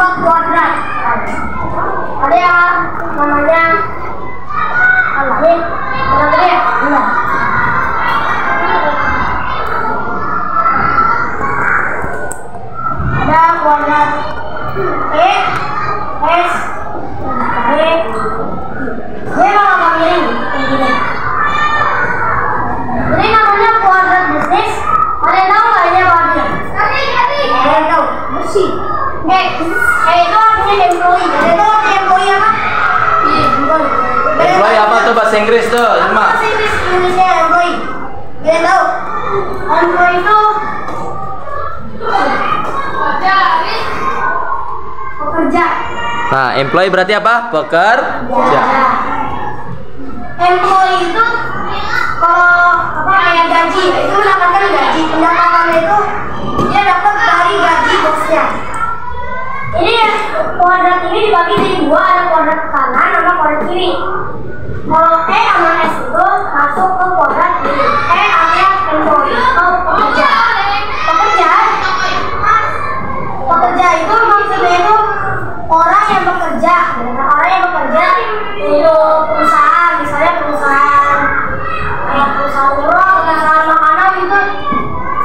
tambah kuadrat. Ada yang namanya apa nih? Berapa ya? Enggak. Ada kuadrat E, S, B. Dia nama miring kayak gini. Jadi namanya kuadrat bisnis. Ada yang tahu nggak ini apa artinya? Ada yang tahu? Bersih. Itu artinya employee. Ada yang tahu artinya employee apa? Employee apa tuh bahasa Inggris tuh? Bahasa Inggris Indonesia employee. Ada yang tahu? Employee itu pekerja. Nah, employee berarti apa? Pekerja. Employee itu kalau apa kayak gaji itu mendapatkan gaji, pendapatannya itu dia dapat dari gaji bosnya. Ini kuadrat ini dibagi jadi dua, ada kuadrat kanan sama kuadrat kiri. Kalau E sama S itu masuk ke kuadrat kiri. E artinya employee atau pekerja. Pekerja itu maksudnya itu orang yang bekerja, orang yang bekerja untuk perusahaan, misalnya perusahaan kayak perusahaan urut, perusahaan makanan itu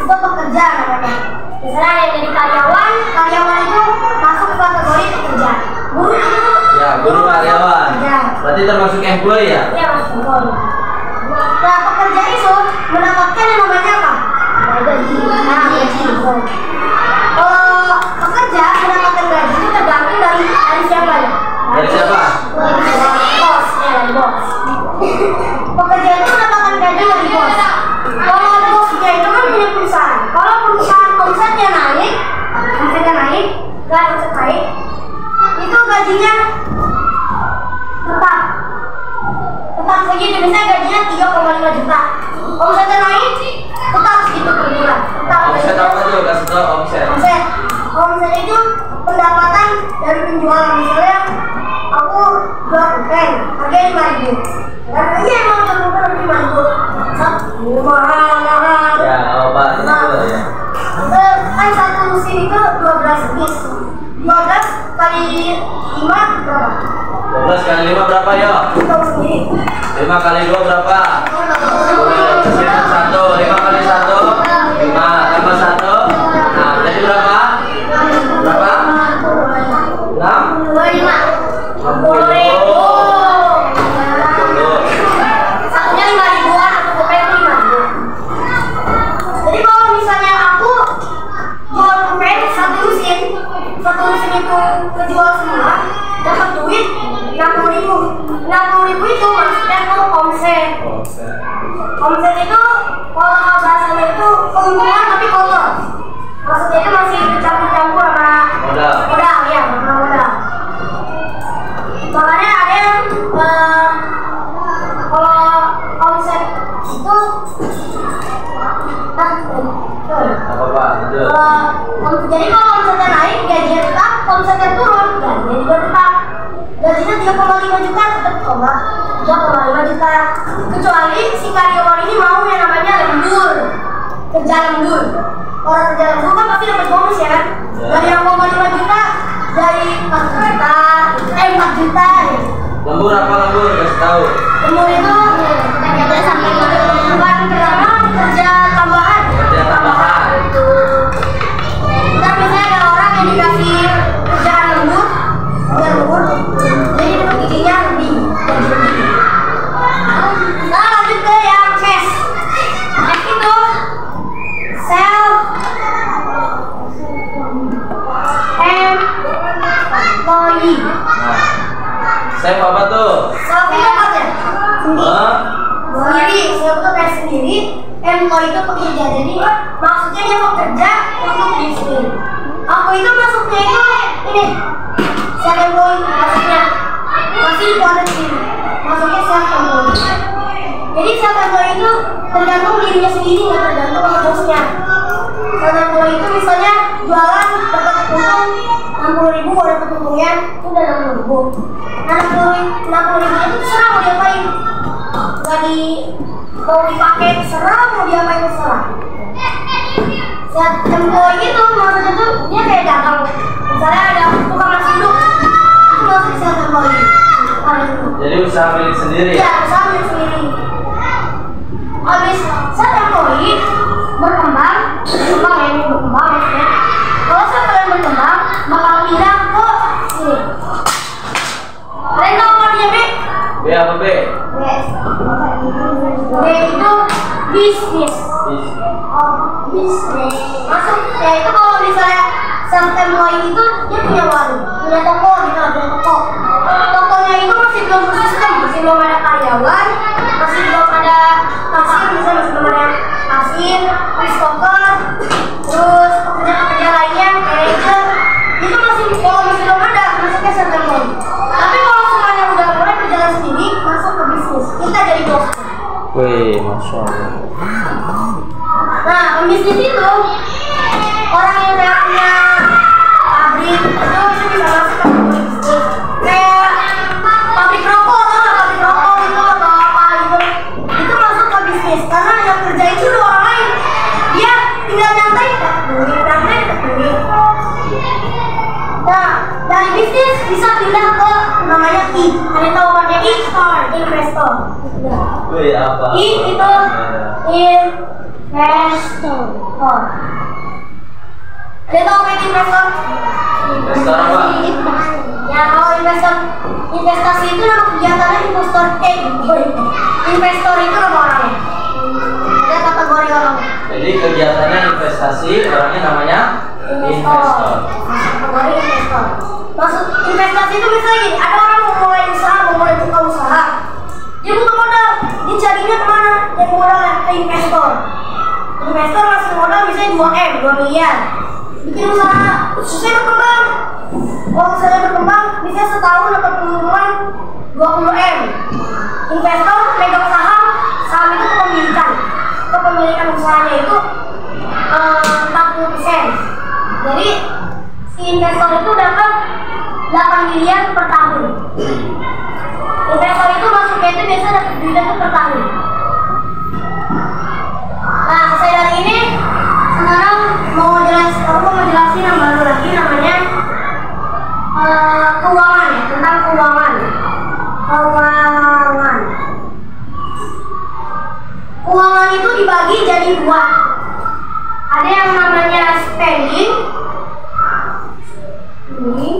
pekerja namanya. Misalnya yang jadi karyawan itu masuk ke kategori pekerja. Guru itu ya, guru karyawan. Ya. Berarti termasuk employee ya? Iya, masuk employee. Nah, pekerja itu mendapatkan yang namanya apa? Gaji. Nah, gaji. Kalau pekerja mendapatkan gaji itu tergantung dari siapa ya? Dari siapa? Dari bos, ya dari bos. Pekerja itu mendapatkan gaji dari bos. Kalau ada bosnya itu kan punya perusahaan. Kalau perusahaan omsetnya naik, itu gajinya tetap segitu. Misalnya gajinya 3,5 juta, omsetnya naik, tetap segitu per bulan. Omset apa tuh? Kasih tau omset. Omset itu pendapatan dari penjualan. Misalnya aku jual pulpen harganya 5.000. Dan iya emang jual pulpen 5.000. Mahal. Ya, obat itu ya. Kan satu mesin itu 12 bis. 12 kali 5 berapa? 12 kali 5 berapa ya? Tahu sendiri. 5 kali 2 berapa? 1. 5 kali 1 5 tambah 1. Nah, jadi berapa? Berapa? 6? 60.000. Satunya 5.000-an, aku pulpen itu 5.000. Jadi kalau misalnya aku jual pulpen satu mesin itu kejual semua, dapat duit 60.000. 60.000 itu maksudnya tuh omset. Omset itu kalau bahasanya itu keuntungan tapi kotor. Maksudnya itu masih campur-campur sama modal ya, modal. Makanya ada yang kalau omset itu jadi kalau omsetnya naik, gajinya tetap, omsetnya turun, gajinya juga tetap. Gajinya 3,5 juta tetap coba 3,5 juta. Kecuali si karyawan ini mau yang namanya lembur, kerja lembur. Orang kerja lembur kan pasti dapat bonus ya kan? Dari 0,5 juta, dari 4 juta. Lembur apa lembur? Kasih tahu. Lembur itu sampai bukan kerja tambahan. Ntar misalnya ada orang yang dikasih kerjaan lembur, jadi dapat giginya lebih. Nah, lanjut ke yang cash. Cash itu self employee. Self apa tuh? Self itu apa ya? Sendiri. Self itu kayak sendiri. Employee itu pekerja. Jadi maksudnya dia bekerja untuk diri sendiri. Aku itu masuknya itu ini self employee maksudnya masih pada sendiri. Masuknya self employee. Jadi self employee itu tergantung dirinya sendiri, nggak tergantung sama bosnya. Self employee itu misalnya jualan dapat untung 60.000, dapat untungnya itu udah 60.000. Nah 60.000 itu terserah mau diapain. Mau dipakai terserah, mau diapain terserah. Self employee itu maksudnya tuh dia kayak dagang. Misalnya ada tukang milik sendiri. Iya, usaha milik sendiri. Habis saya employee berkembang maksudnya. Kalau saya kalian berkembang, bakal pindah ke sini. Kalian tahu artinya B? B apa B? B itu bisnis. Bisnis. Masuk ya itu kalau misalnya self employed itu dia punya warung, punya toko gitu, punya toko. Tokonya itu masih belum bersistem, masih belum ada karyawan, masih belum ada kasir, misalnya masih belum ada kasir, stoker, terus pekerja-pekerja lainnya, manajer. Itu masih kalau masih belum ada, masuknya self employed. Tapi kalau semuanya udah mulai berjalan sendiri, masuk ke bisnis. Kita jadi bos. Wih, masya Allah. Nah, pembisnis itu orang yang udah punya pabrik itu bisa masuk ke bisnis. Kayak pabrik rokok, atau pabrik rokok itu atau apa gitu, itu masuk ke bisnis karena yang kerja itu udah orang lain. Dia tinggal nyantai, dapat duit. Nah, dari bisnis bisa pindah ke namanya I. Kalian tahu artinya I? Investor. Wih, apa? I itu investor. Kalian tahu apa itu investor? Investor apa? Ya, kalau investor, investasi itu nama kegiatannya investor. Investor itu nama orangnya. Ada kategori orang. Jadi kegiatannya investasi, orangnya namanya investor. Kategori investor. Maksud investasi itu misalnya gini, ada orang mau mulai usaha, mau mulai buka usaha. Dia butuh modal, dia carinya kemana? Dia modal ke investor. Investor masih modal misalnya 2M, 2 miliar. Bikin usaha, susah berkembang. Kalau misalnya berkembang, bisa setahun dapat keuntungan 20M. Investor megang saham itu kepemilikan. Kepemilikan usahanya itu 40%. Jadi si investor itu dapat 8 miliar per tahun. Investor itu masuknya itu biasa dapat duitnya itu per tahun. Nah, selesai dari ini, sekarang mau ngejelasin yang baru lagi namanya keuangan ya, tentang keuangan. Keuangan itu dibagi jadi 2. Ada yang namanya spending, ini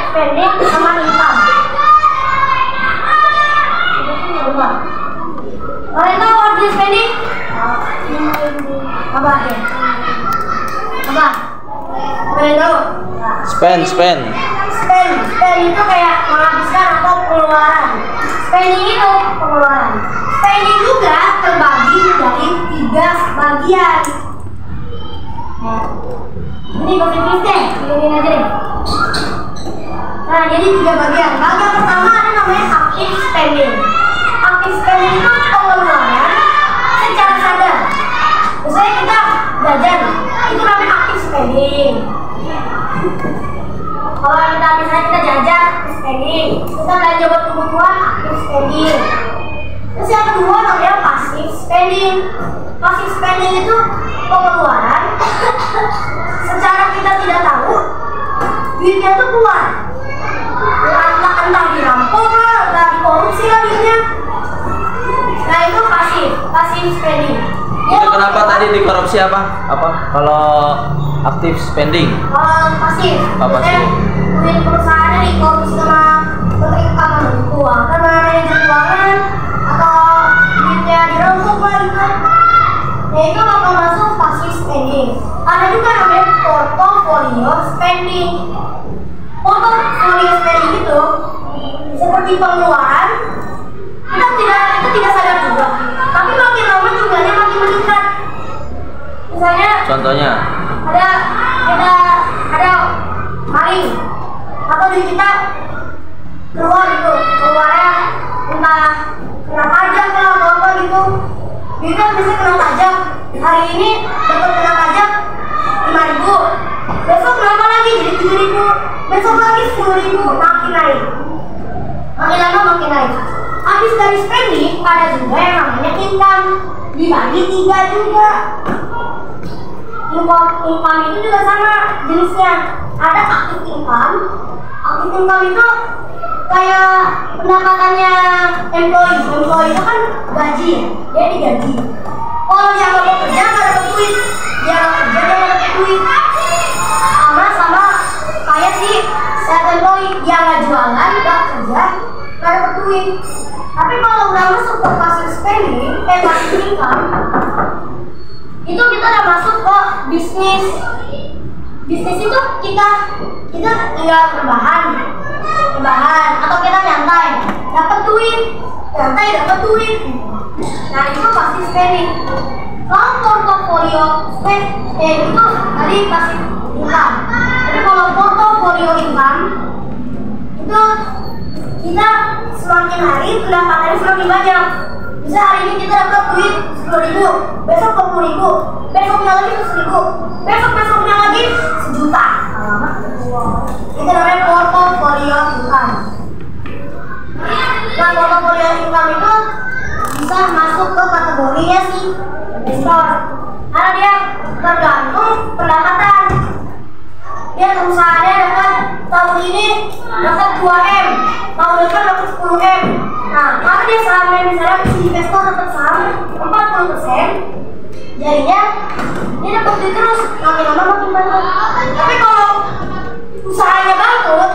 spending sama income. Kalian tahu arti spending? Apa ya? Apa? Kalian tahu? Spend. Spend itu kayak menghabiskan atau pengeluaran. Spending itu pengeluaran. Spending juga terbagi dari 3 bagian. Ini bahasa Inggris deh, ini aja deh. Nah, jadi 3 bagian. Bagian pertama ada namanya active spending. Active spending itu pengeluaran secara sadar. Misalnya kita jajan, itu namanya active spending. Kalau misalnya kita jajan, active spending. Kita belanja buat kebutuhan, active spending. Terus yang kedua namanya passive spending. Passive spending itu pengeluaran secara kita tidak tahu duitnya tuh keluar. Entah dirampok lah, entah dikorupsi lah duitnya. Nah itu passive spending. Itu kenapa tadi dikorupsi apa? Kalau active spending? Pasif. Apa sih? Duit perusahaannya dikorupsi sama keuangan, sama manajer keuangan, atau duitnya dirempuk lah gitu. Ya itu bakal masuk passive spending. Ada juga namanya portfolio spending. Portfolio spending itu seperti pengeluaran, kita tidak sadar juga. Tapi makin lama jumlahnya makin meningkat. Misalnya Contohnya? ada maling atau duit kita keluarnya entah kena pajak lah atau apa gitu. Duitnya bisa kena pajak. Hari ini dapat kena pajak 5.000. Besok nambah lagi jadi 7.000. Besok lagi 10.000, makin naik. Makin lama makin naik. Habis dari spending ada juga yang namanya income, dibagi 3 juga. Income itu juga sama jenisnya. ada active income. Active income itu kayak pendapatannya employee itu kan gaji ya, dia digaji. Kalau dia nggak mau kerja nggak dapat duit, dia nggak kerja dia nggak dapat duit. Sama kayak si self employee, dia nggak jualan nggak kerja nggak dapat duit. Tapi kalau udah masuk ke passive spending, passive income, itu kita udah masuk ke bisnis. Bisnis itu kita tinggal rebahan atau kita nyantai dapat duit. Nah itu pasti spending. Kalau portofolio spending itu tadi pasti income. Tapi kalau portofolio income itu kita semakin hari pendapatannya semakin banyak. Bisa hari ini kita dapat duit 10.000, besok 20.000, besoknya lagi 100.000, besoknya lagi 1 juta. Itu namanya portofolio income. Nah, portofolio income itu bisa masuk ke kategorinya si investor, karena dia tergantung pendapatan. Dia perusahaannya dapat tahun ini dapat 2M, tahun depan dapat 10M. Nah, kalau dia sahamnya misalnya si investor dapat saham 40%, jadinya dia dapat duit terus, makin lama makin banyak. Tapi kalau usahanya bangkrut,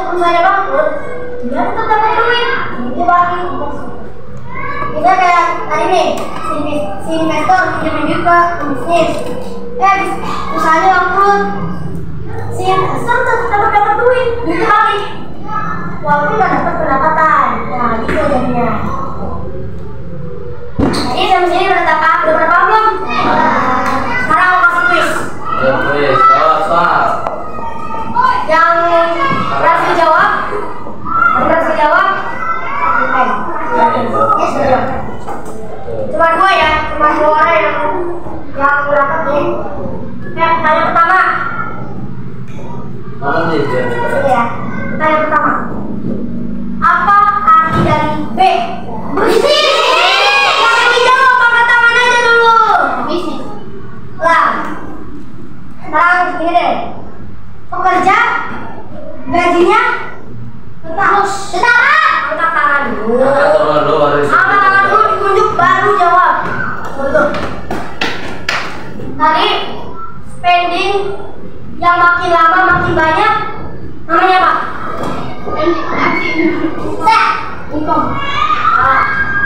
dia tetap dapat duit. Itu bagi kita kayak tadi nih, si investor pinjam duit ke bisnis, usahanya bangkrut, si investor tetap dapat duit, duitnya balik, walaupun nggak dapat pendapatan. Nah, gitu jadinya. Jadi sampai sini udah berapa belum? Sekarang aku kasih quiz. Quiz, soal. Yang berhasil jawab, cuma 2 ya, cuma 2 orang yang dapat nih. Tanya pertama. Mana nih dia? Ya, tanya pertama. Apa arti dari B? Bisnis. Yang dijawab angkat tangan aja dulu. Bisnis. Lah. Sekarang gini deh. Pekerja gajinya tetap. Angkat tangan dulu. Angkat tangan dulu ditunjuk baru jawab. Betul. Tadi spending yang makin lama makin banyak namanya apa?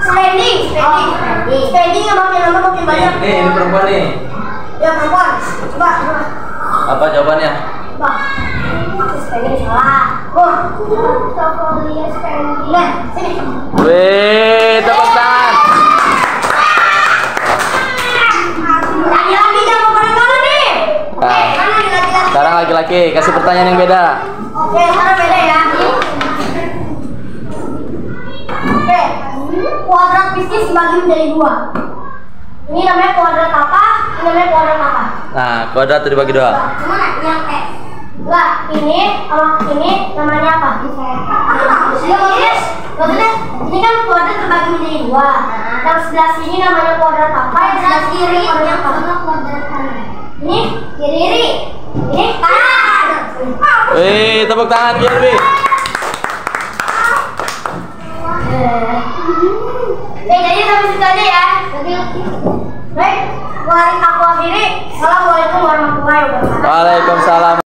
Spending yang makin lama makin banyak. Ini perempuan nih. Ya perempuan. Coba. Apa jawabannya? Coba. Spending salah. Portofolio spending. Nah, sini. Wih, tepuk tangan. Lagi-lagi jangan pada nih. Oke, mana nih laki-laki? Sekarang laki-laki, kasih pertanyaan yang beda. Oke, sekarang beda ya. Oke, kuadrat bisnis dibagi menjadi 2. Ini namanya kuadrat apa? Ini namanya kuadrat apa? Nah, kuadrat itu dibagi 2. Mana yang X? Lah, ini sama ini namanya apa? Maksudnya ini kan kuadrat terbagi menjadi 2. Yang sebelah sini namanya kuadrat apa? Yang sebelah kiri namanya apa? Kuadrat kanan. Ini kiri. Ini kanan. Wih, tepuk tangan Jerby. Jadi sampai situ aja ya. Baik, mari aku akhiri. Assalamualaikum warahmatullahi wabarakatuh. Waalaikumsalam.